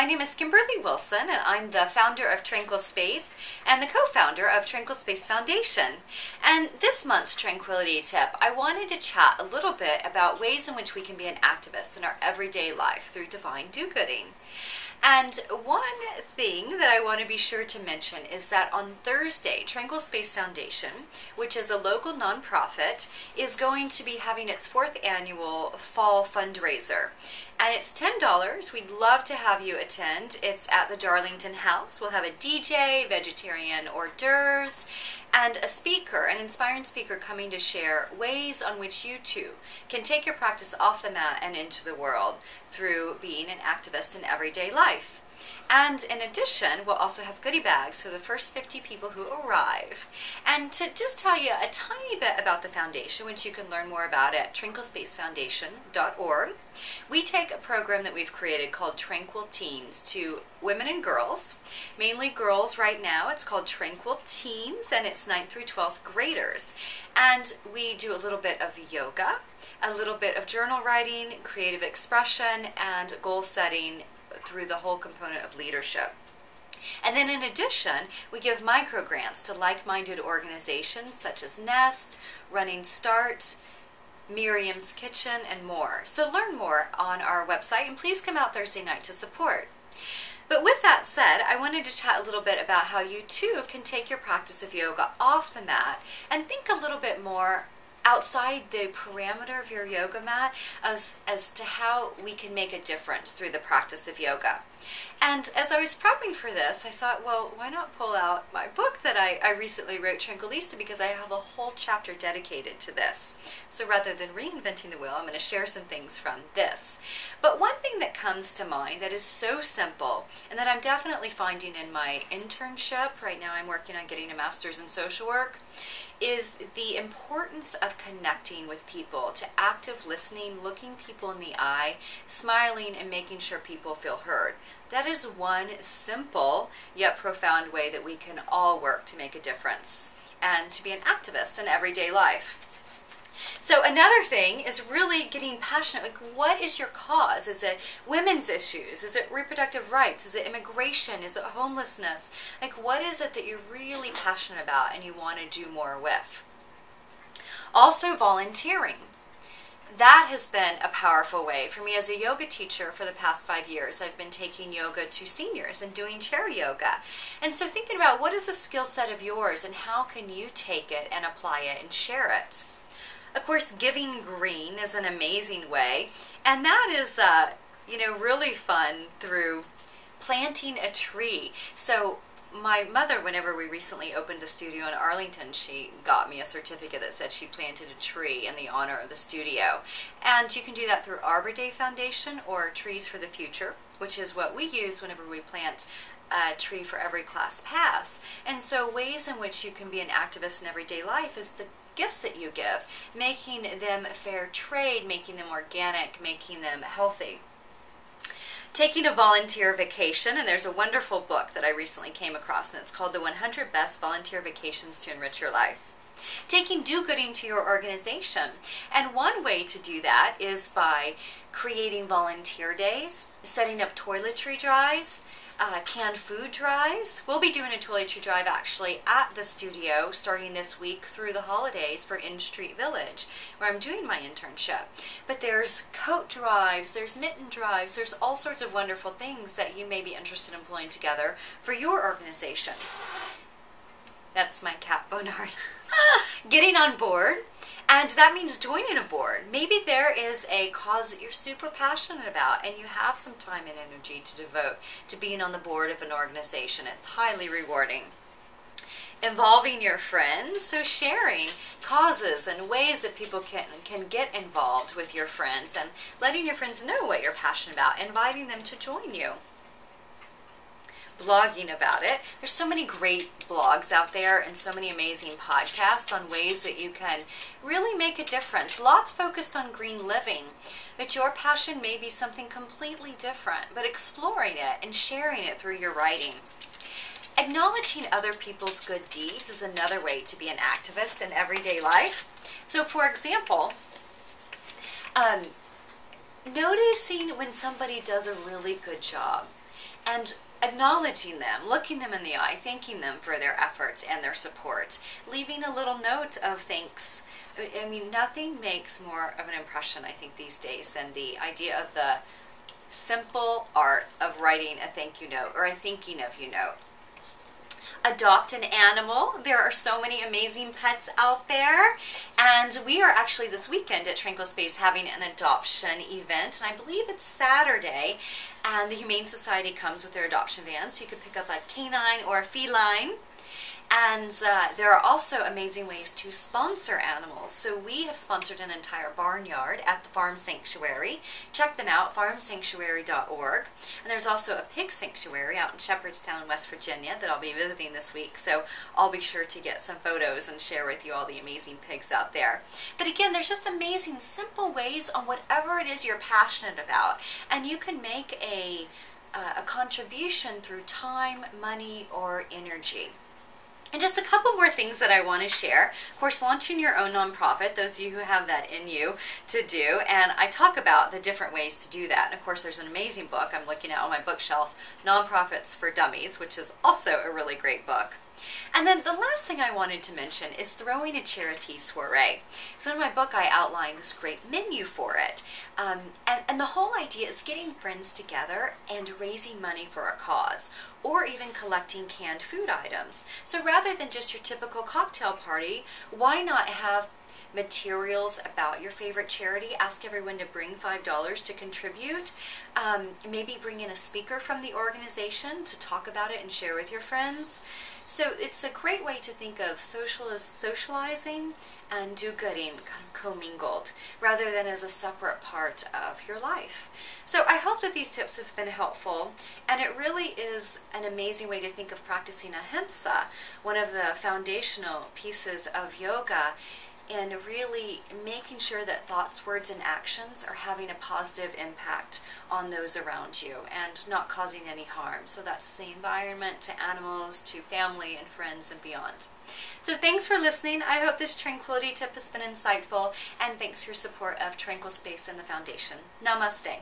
My name is Kimberly Wilson, and I'm the founder of Tranquil Space and the co-founder of Tranquil Space Foundation. And this month's Tranquility tip, I wanted to chat a little bit about ways in which we can be an activist in our everyday life through divine do-gooding. And one thing that I want to be sure to mention is that on Thursday, Tranquil Space Foundation, which is a local nonprofit, is going to be having its 4th annual fall fundraiser. And it's $10. We'd love to have you attend. It's at the Darlington House. We'll have a DJ, vegetarian hors d'oeuvres, and a speaker, an inspiring speaker, coming to share ways on which you too can take your practice off the mat and into the world through being an activist in everyday life. And in addition, we'll also have goodie bags for the first 50 people who arrive. And to just tell you a tiny bit about the foundation, which you can learn more about at tranquilspacefoundation.org, we take a program that we've created called Tranquil Teens to women and girls, mainly girls right now. It's called Tranquil Teens, and it's 9th through 12th graders. And we do a little bit of yoga, a little bit of journal writing, creative expression, and goal setting through the whole component of leadership. And then in addition, we give micro grants to like-minded organizations such as Nest, Running Start, Miriam's Kitchen, and more. So learn more on our website, and please come out Thursday night to support. But with that said, I wanted to chat a little bit about how you too can take your practice of yoga off the mat and think a little bit more outside the parameter of your yoga mat as to how we can make a difference through the practice of yoga. And as I was prepping for this, I thought, well, why not pull out my book that I recently wrote, Tranquility, because I have a whole chapter dedicated to this. So rather than reinventing the wheel, I'm going to share some things from this. But one thing that comes to mind that is so simple, and that I'm definitely finding in my internship, right now I'm working on getting a master's in social work, is the importance of connecting with people, to active listening, looking people in the eye, smiling, and making sure people feel heard. That is one simple yet profound way that we can all work to make a difference and to be an activist in everyday life. So another thing is really getting passionate. Like, what is your cause? Is it women's issues? Is it reproductive rights? Is it immigration? Is it homelessness? Like, what is it that you're really passionate about and you want to do more with? Also, volunteering. That has been a powerful way for me as a yoga teacher for the past 5 years. I've been taking yoga to seniors and doing chair yoga. And so thinking about what is a skill set of yours and how can you take it and apply it and share it. Of course, giving green is an amazing way, and that is, really fun through planting a tree. So my mother, whenever we recently opened the studio in Arlington, she got me a certificate that said she planted a tree in the honor of the studio. And you can do that through Arbor Day Foundation or Trees for the Future, which is what we use whenever we plant a tree for every class pass. And so ways in which you can be an activist in everyday life is the gifts that you give, making them fair trade, making them organic, making them healthy. Taking a volunteer vacation, and there's a wonderful book that I recently came across, and it's called The 100 Best Volunteer Vacations to Enrich Your Life. Taking do-gooding to your organization. And one way to do that is by creating volunteer days, setting up toiletry drives, canned food drives. We'll be doing a toiletry drive actually at the studio starting this week through the holidays for In Street Village, where I'm doing my internship. But there's coat drives, there's mitten drives, there's all sorts of wonderful things that you may be interested in pulling together for your organization. That's my cat, Bonard. Getting on board. And that means joining a board. Maybe there is a cause that you're super passionate about and you have some time and energy to devote to being on the board of an organization. It's highly rewarding. Involving your friends, so sharing causes and ways that people can get involved with your friends and letting your friends know what you're passionate about, inviting them to join you. Blogging about it. There's so many great blogs out there and so many amazing podcasts on ways that you can really make a difference. Lots focused on green living, but your passion may be something completely different, but exploring it and sharing it through your writing. Acknowledging other people's good deeds is another way to be an activist in everyday life. So for example, noticing when somebody does a really good job and acknowledging them, looking them in the eye, thanking them for their efforts and their support, leaving a little note of thanks. I mean, nothing makes more of an impression, I think, these days than the idea of the simple art of writing a thank you note or a thinking of you note. Adopt an animal. There are so many amazing pets out there, and we are actually this weekend at Tranquil Space having an adoption event, and I believe it's Saturday, and the Humane Society comes with their adoption van, so you could pick up a canine or a feline. And there are also amazing ways to sponsor animals. So we have sponsored an entire barnyard at the Farm Sanctuary. Check them out, farmsanctuary.org. And there's also a pig sanctuary out in Shepherdstown, West Virginia that I'll be visiting this week. So I'll be sure to get some photos and share with you all the amazing pigs out there. But again, there's just amazing, simple ways on whatever it is you're passionate about. And you can make a contribution through time, money, or energy. And just a couple more things that I want to share. Of course, launching your own nonprofit, those of you who have that in you to do. And I talk about the different ways to do that. And of course, there's an amazing book I'm looking at on my bookshelf, Nonprofits for Dummies, which is also a really great book. And then the last thing I wanted to mention is throwing a charity soiree. So in my book, I outline this great menu for it. And the whole idea is getting friends together and raising money for a cause, or even collecting canned food items. So rather than just your typical cocktail party, why not have materials about your favorite charity? Ask everyone to bring $5 to contribute. Maybe bring in a speaker from the organization to talk about it and share with your friends. So it's a great way to think of socializing and do-gooding kind of commingled, rather than as a separate part of your life. So I hope that these tips have been helpful, and it really is an amazing way to think of practicing ahimsa, one of the foundational pieces of yoga, and really making sure that thoughts, words, and actions are having a positive impact on those around you and not causing any harm. So that's the environment, to animals, to family and friends and beyond. So thanks for listening. I hope this Tranquility tip has been insightful, and thanks for your support of Tranquil Space and the Foundation. Namaste.